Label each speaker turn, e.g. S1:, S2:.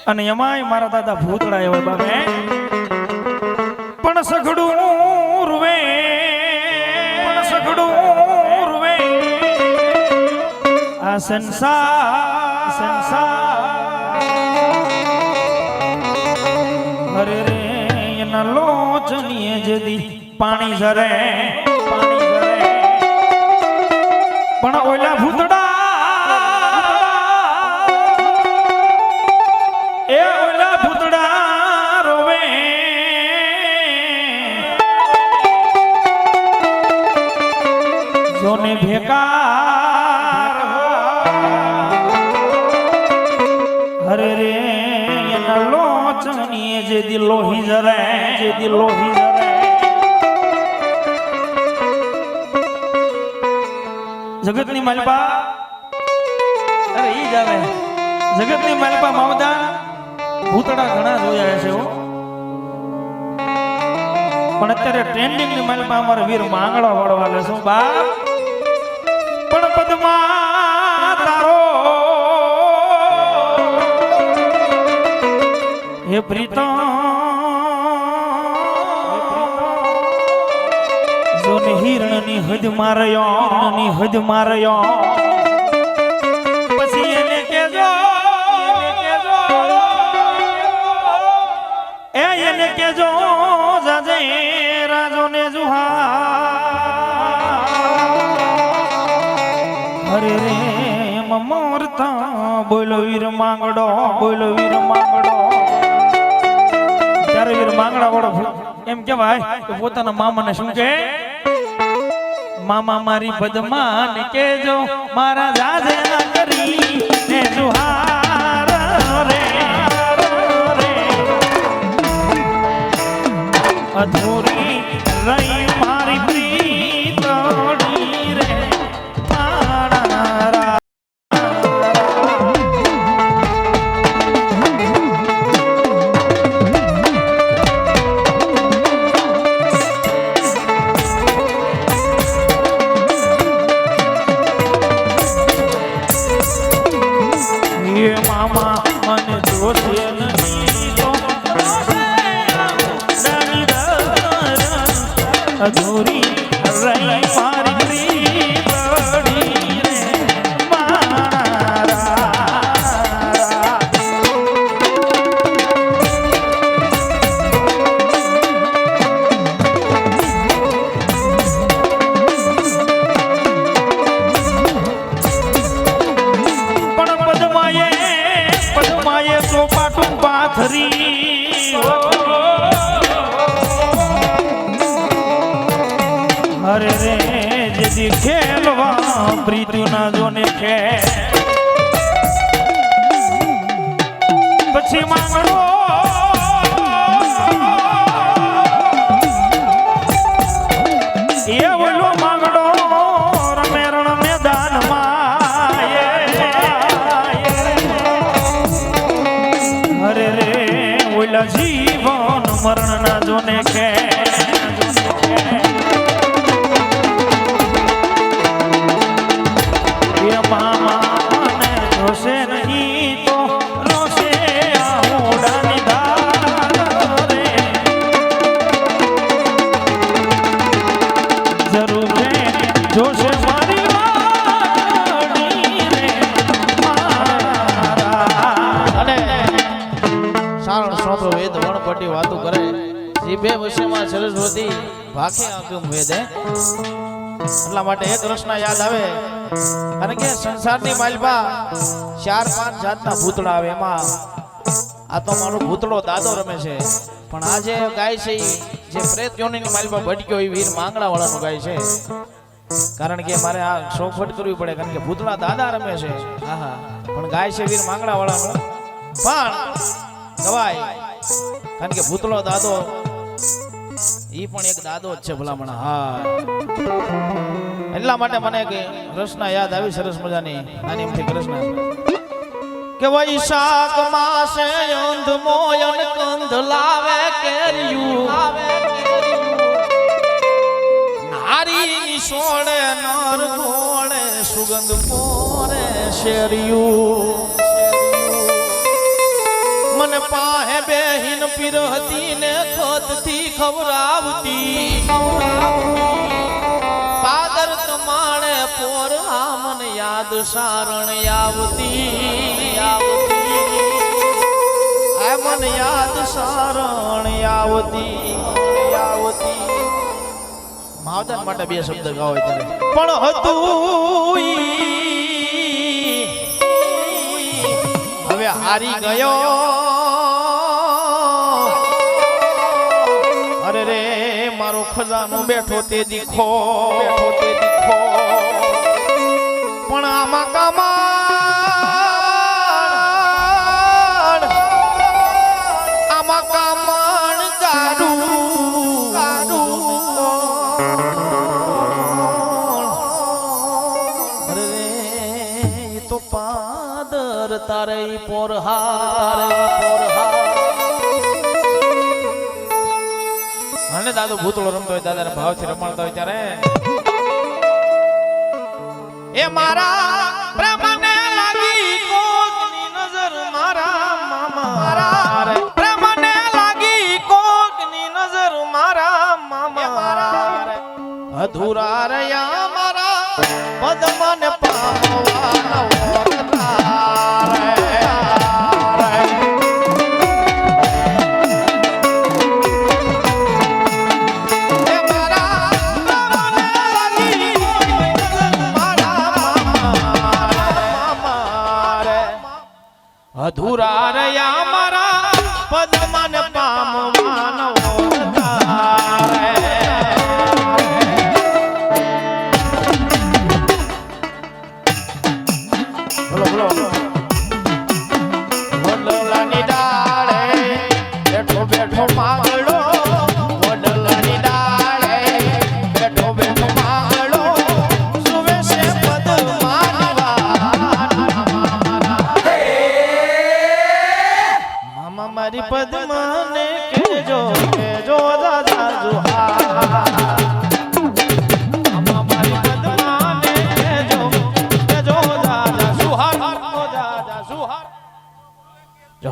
S1: અને એમાંય મારા દાદા ભૂતળા એવા બાપે પણ સઘડું રૂવે આ સંસાર અરે રે એના લોચનીએ જેદી પાણી ઝરે પણ ઓલા ભૂતડા એ ઓલા ભૂતડા રોવે જોને ભેકાર હરે રે એના લોચનીએ જેદી લોહી ઝરે જગતની માલપા અરે ઈ જ આવે જગતની માલપા માવદા ભૂતડા ઘણા જોયા છે હો પણ અત્યારે ટ્રેન્ડિંગ ની માલપા અમારા વીર માંગડા વાળવા લે શું બાપ પણ પદ્મા તારો હે પ્રીતમ જોને હિરણની હદ માર્યો પછી એને કેજો એને કેજો જાજે રાજોને જુહા હરે રે એમાં મોરતા બોલો વીર માંગડો ત્યારે વીર માંગડા વાળો એમ કેવાય કે પોતાના મામાને શું કે મામા મારી પદ્માન કેજો મારા જાજે કરી ને જુહાર રે અધૂરી રહી મારી પ્રીતડી રે મારા મામા મને જોશે નહીં તો અધૂરી રહી મારી પ્રીતડી રે મારા પદ્માએ ચોપાટું પાથરી હરે રે જેદી ખેલવા પ્રીતુ ના જોને ખે પછી માંગડો એ ઓલો માંગડો રમેરણ મેદાનમાં હરે રે ઓલા જીવન મરણ ના જોને ખે મામાને જોશે નહીં તો રોશે આહોડાની ધાર રે જરૂર છે જોશે મારી વાડી રે મારા
S2: અને સારણ સોંપો વેદ વણપટી વાતો કરે જીભે વશેમાં સરસ્વતી ભાખે આગમ વેદે એટલા માટે એક રચના યાદ આવે કારણ કે સંસારની માલપા 4-5 જાતના ભૂતળા આવે એમાં આ તો મારો ભૂતળો દાદો રમે છે પણ આ જે ગાય છે જે પ્રેત યોનિની માલપા ભટક્યો એ વીર માંગડા વાળાનો ગાય છે કારણ કે મારે આ શોખવટ કરવી પડે કારણ કે ભૂતળા દાદા રમે છે આહા પણ ગાય છે વીર માંગડા વાળાનો પણ ગવાય કારણ કે ભૂતળો દાદો ઈ પણ એક દાદો જ છે ભલામણા હા એટલા માટે મને કે રચના યાદ આવી સરસ મજાની નાની એમથી કૃષ્ણ કે વૈશાખ માસે અંધ મોયન કંધ લાવે કેરિયું નારી સોડે નર ગોળે સુગંધ પોરે શેરિયું પાહે બેહીન પીરહતી ને ખોદથી ખવરાવતી પાદર કમાણે પોર આમન યાદ સારણ આવતી આમન યાદ સારણ આવતી માવતર માટે બે શબ્દ ગાઓ ત્યારે પણ હતું ઈ હવે હારી ગયો અરે રે મારો ખજાનો બેઠો તે દીખો પણ આમાં કામણ ગાડું અરે રે એ તો પાદર તારે પોરહાર અને દાદો ભૂતળો રમતો હોય દાદા ભાવથી રમાડતો હોય ત્યારે એ મારા પ્રેમને લાગી કોકની નજર મારા મામા પ્રેમને લાગી કોકની નજર મારા મામા અધૂરા રહ્યા મારા પદ્મને પામવાના અધૂરા રહ્યા મારા પદ્મન પામવાનો બોલો વડલાની ડાળે બેઠો બેઠો માગડો વડલાની ડાળે બેઠો બેઠો માગડો સુવે છે મારી પદ્મને કેજો દાદા જુહાર મારી પદ્મને કેજો દાદા સુહાર જો